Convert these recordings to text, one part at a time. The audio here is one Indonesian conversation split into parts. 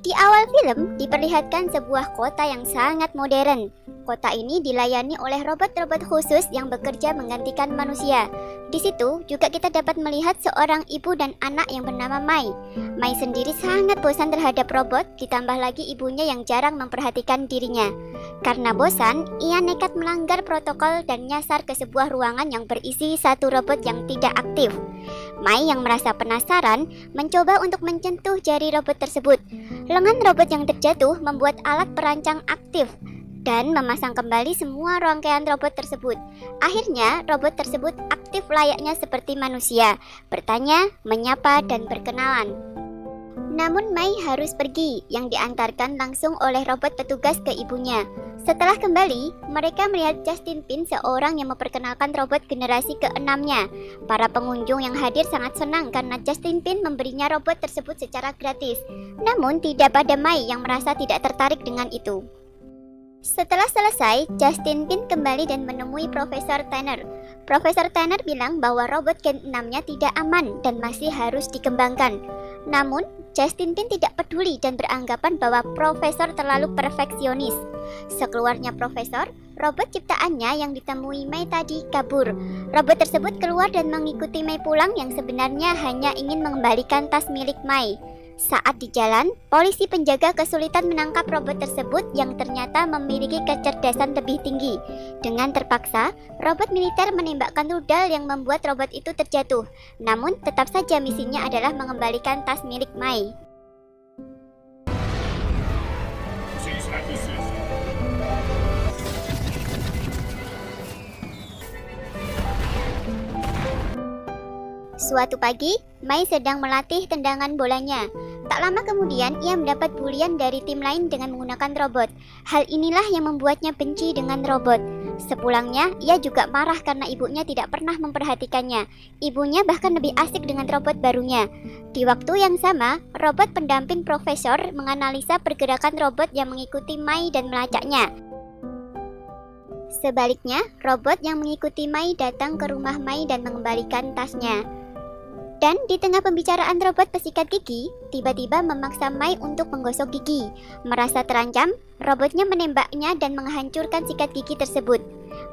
Di awal film diperlihatkan sebuah kota yang sangat modern. Kota ini dilayani oleh robot-robot khusus yang bekerja menggantikan manusia. Di situ juga kita dapat melihat seorang ibu dan anak yang bernama Mai. Mai sendiri sangat bosan terhadap robot, ditambah lagi ibunya yang jarang memperhatikan dirinya. Karena bosan, ia nekat melanggar protokol dan nyasar ke sebuah ruangan yang berisi satu robot yang tidak aktif. Mai yang merasa penasaran mencoba untuk menyentuh jari robot tersebut. Lengan robot yang terjatuh membuat alat perancang aktif dan memasang kembali semua rangkaian robot tersebut. Akhirnya, robot tersebut aktif layaknya seperti manusia, bertanya, menyapa, dan berkenalan. Namun Mai harus pergi, yang diantarkan langsung oleh robot petugas ke ibunya. Setelah kembali, mereka melihat Justin Pin, seorang yang memperkenalkan robot generasi ke-6-nya. Para pengunjung yang hadir sangat senang karena Justin Pin memberinya robot tersebut secara gratis. Namun tidak pada Mai yang merasa tidak tertarik dengan itu. Setelah selesai, Justin Pin kembali dan menemui Profesor Tanner. Profesor Tanner bilang bahwa robot Gen 6-nya tidak aman dan masih harus dikembangkan. Namun, Justin Pin tidak peduli dan beranggapan bahwa Profesor terlalu perfeksionis. Sekeluarnya Profesor, robot ciptaannya yang ditemui Mai tadi kabur. Robot tersebut keluar dan mengikuti Mai pulang yang sebenarnya hanya ingin mengembalikan tas milik Mai. Saat di jalan, polisi penjaga kesulitan menangkap robot tersebut yang ternyata memiliki kecerdasan lebih tinggi. Dengan terpaksa, robot militer menembakkan rudal yang membuat robot itu terjatuh. Namun, tetap saja misinya adalah mengembalikan tas milik Mai. Suatu pagi, Mai sedang melatih tendangan bolanya. Tak lama kemudian, ia mendapat bulian dari tim lain dengan menggunakan robot. Hal inilah yang membuatnya benci dengan robot. Sepulangnya, ia juga marah karena ibunya tidak pernah memperhatikannya. Ibunya bahkan lebih asik dengan robot barunya. Di waktu yang sama, robot pendamping Profesor menganalisa pergerakan robot yang mengikuti Mai dan melacaknya. Sebaliknya, robot yang mengikuti Mai datang ke rumah Mai dan mengembalikan tasnya. Dan di tengah pembicaraan robot pesikat gigi, tiba-tiba memaksa Mai untuk menggosok gigi. Merasa terancam, robotnya menembaknya dan menghancurkan sikat gigi tersebut.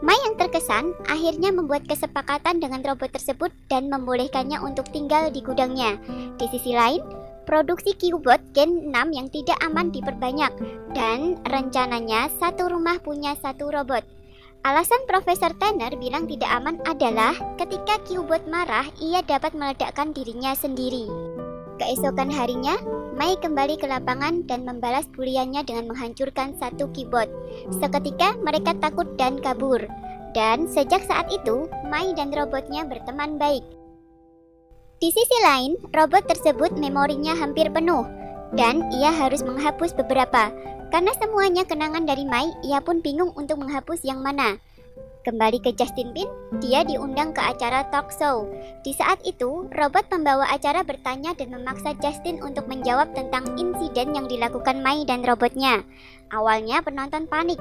Mai yang terkesan akhirnya membuat kesepakatan dengan robot tersebut dan membolehkannya untuk tinggal di gudangnya. Di sisi lain, produksi Q-Bot Gen 6 yang tidak aman diperbanyak, dan rencananya satu rumah punya satu robot. Alasan Profesor Tanner bilang tidak aman adalah ketika Q-Bot marah, ia dapat meledakkan dirinya sendiri. Keesokan harinya, Mai kembali ke lapangan dan membalas buliannya dengan menghancurkan satu Q-Bot. Seketika mereka takut dan kabur. Dan sejak saat itu, Mai dan robotnya berteman baik. Di sisi lain, robot tersebut memorinya hampir penuh, dan ia harus menghapus beberapa. Karena semuanya kenangan dari Mai, ia pun bingung untuk menghapus yang mana. Kembali ke Justin Pin, dia diundang ke acara talk show. Di saat itu, robot pembawa acara bertanya dan memaksa Justin untuk menjawab tentang insiden yang dilakukan Mai dan robotnya. Awalnya penonton panik.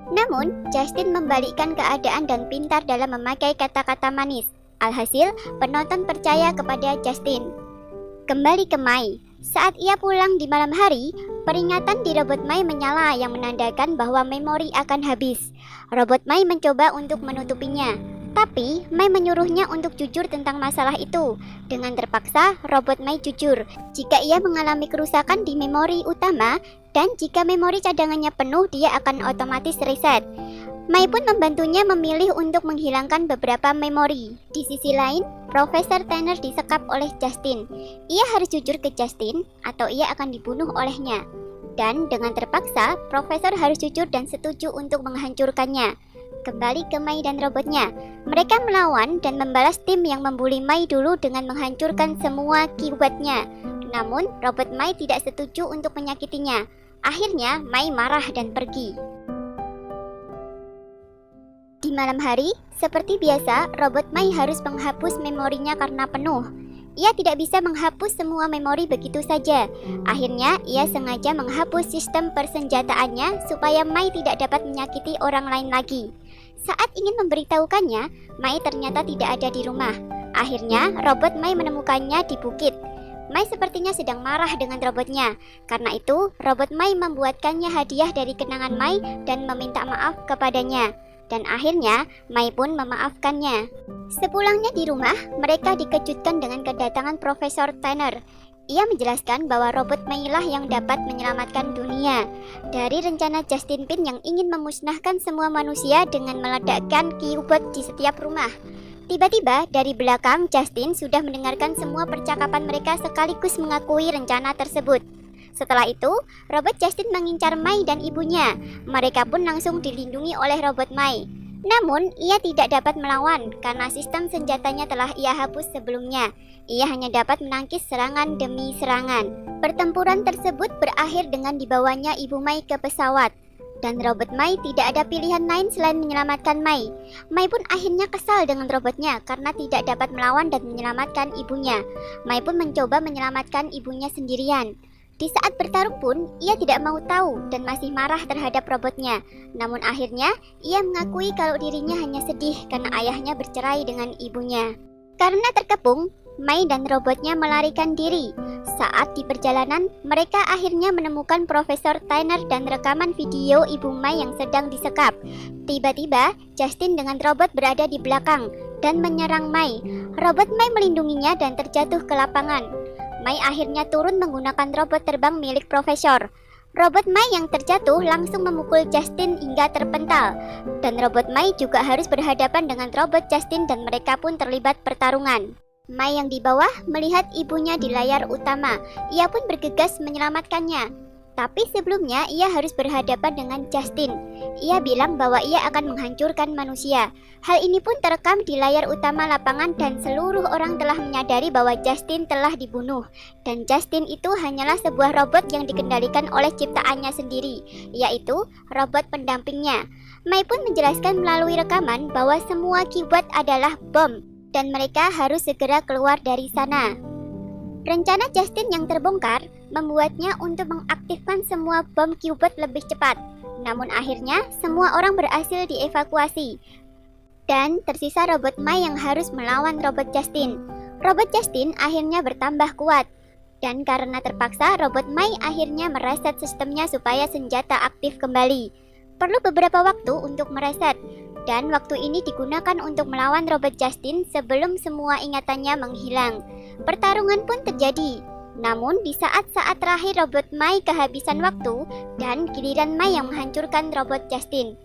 Namun, Justin membalikkan keadaan dan pintar dalam memakai kata-kata manis. Alhasil, penonton percaya kepada Justin. Kembali ke Mai. Saat ia pulang di malam hari, peringatan di robot Mai menyala yang menandakan bahwa memori akan habis. Robot Mai mencoba untuk menutupinya, tapi Mai menyuruhnya untuk jujur tentang masalah itu. Dengan terpaksa, robot Mai jujur jika ia mengalami kerusakan di memori utama, dan jika memori cadangannya penuh, dia akan otomatis reset. Mai pun membantunya memilih untuk menghilangkan beberapa memori. Di sisi lain, Profesor Tanner disekap oleh Justin. Ia harus jujur ke Justin atau ia akan dibunuh olehnya. Dan dengan terpaksa, Profesor harus jujur dan setuju untuk menghancurkannya. Kembali ke Mai dan robotnya. Mereka melawan dan membalas tim yang membuli Mai dulu dengan menghancurkan semua Q-Botnya. Namun, robot Mai tidak setuju untuk menyakitinya. Akhirnya, Mai marah dan pergi. Di malam hari, seperti biasa, robot Mai harus menghapus memorinya karena penuh. Ia tidak bisa menghapus semua memori begitu saja. Akhirnya, ia sengaja menghapus sistem persenjataannya supaya Mai tidak dapat menyakiti orang lain lagi. Saat ingin memberitahukannya, Mai ternyata tidak ada di rumah. Akhirnya, robot Mai menemukannya di bukit. Mai sepertinya sedang marah dengan robotnya. Karena itu, robot Mai membuatkannya hadiah dari kenangan Mai dan meminta maaf kepadanya. Dan akhirnya, Mai pun memaafkannya. Sepulangnya di rumah, mereka dikejutkan dengan kedatangan Profesor Tanner. Ia menjelaskan bahwa robot Mai lah yang dapat menyelamatkan dunia dari rencana Justin Pin yang ingin memusnahkan semua manusia dengan meledakkan Q-bot di setiap rumah. Tiba-tiba, dari belakang, Justin sudah mendengarkan semua percakapan mereka sekaligus mengakui rencana tersebut. Setelah itu, robot Justin mengincar Mai dan ibunya. Mereka pun langsung dilindungi oleh robot Mai. Namun, ia tidak dapat melawan karena sistem senjatanya telah ia hapus sebelumnya. Ia hanya dapat menangkis serangan demi serangan. Pertempuran tersebut berakhir dengan dibawanya ibu Mai ke pesawat. Dan robot Mai tidak ada pilihan lain selain menyelamatkan Mai. Mai pun akhirnya kesal dengan robotnya karena tidak dapat melawan dan menyelamatkan ibunya. Mai pun mencoba menyelamatkan ibunya sendirian. Di saat bertarung pun, ia tidak mau tahu dan masih marah terhadap robotnya. Namun akhirnya, ia mengakui kalau dirinya hanya sedih karena ayahnya bercerai dengan ibunya. Karena terkepung, Mai dan robotnya melarikan diri. Saat di perjalanan, mereka akhirnya menemukan Profesor Tanner dan rekaman video ibu Mai yang sedang disekap. Tiba-tiba, Justin dengan robot berada di belakang dan menyerang Mai. Robot Mai melindunginya dan terjatuh ke lapangan. Mai akhirnya turun menggunakan robot terbang milik Profesor. Robot Mai yang terjatuh langsung memukul Justin hingga terpental. Dan robot Mai juga harus berhadapan dengan robot Justin dan mereka pun terlibat pertarungan. Mai yang di bawah melihat ibunya di layar utama. Ia pun bergegas menyelamatkannya. Tapi sebelumnya ia harus berhadapan dengan Justin. Ia bilang bahwa ia akan menghancurkan manusia. Hal ini pun terekam di layar utama lapangan dan seluruh orang telah menyadari bahwa Justin telah dibunuh. Dan Justin itu hanyalah sebuah robot yang dikendalikan oleh ciptaannya sendiri, yaitu robot pendampingnya. Mai pun menjelaskan melalui rekaman bahwa semua Q-bot adalah bom dan mereka harus segera keluar dari sana. Rencana Justin yang terbongkar membuatnya untuk mengaktifkan semua bom Q-bot lebih cepat. Namun akhirnya semua orang berhasil dievakuasi. Dan tersisa robot Mai yang harus melawan robot Justin. Robot Justin akhirnya bertambah kuat. Dan karena terpaksa, robot Mai akhirnya mereset sistemnya supaya senjata aktif kembali. Perlu beberapa waktu untuk mereset. Dan waktu ini digunakan untuk melawan robot Justin sebelum semua ingatannya menghilang. Pertarungan pun terjadi. Namun di saat-saat terakhir robot Mai kehabisan waktu dan giliran Mai yang menghancurkan robot Justin.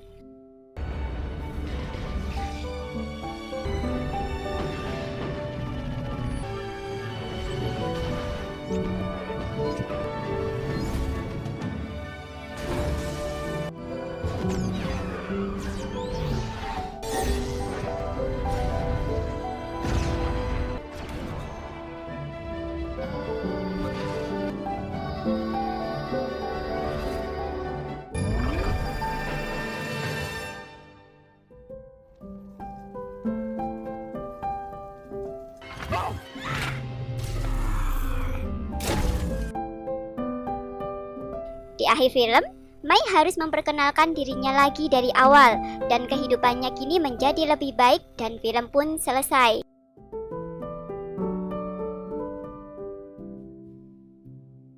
Di akhir film, Mai harus memperkenalkan dirinya lagi dari awal dan kehidupannya kini menjadi lebih baik dan film pun selesai.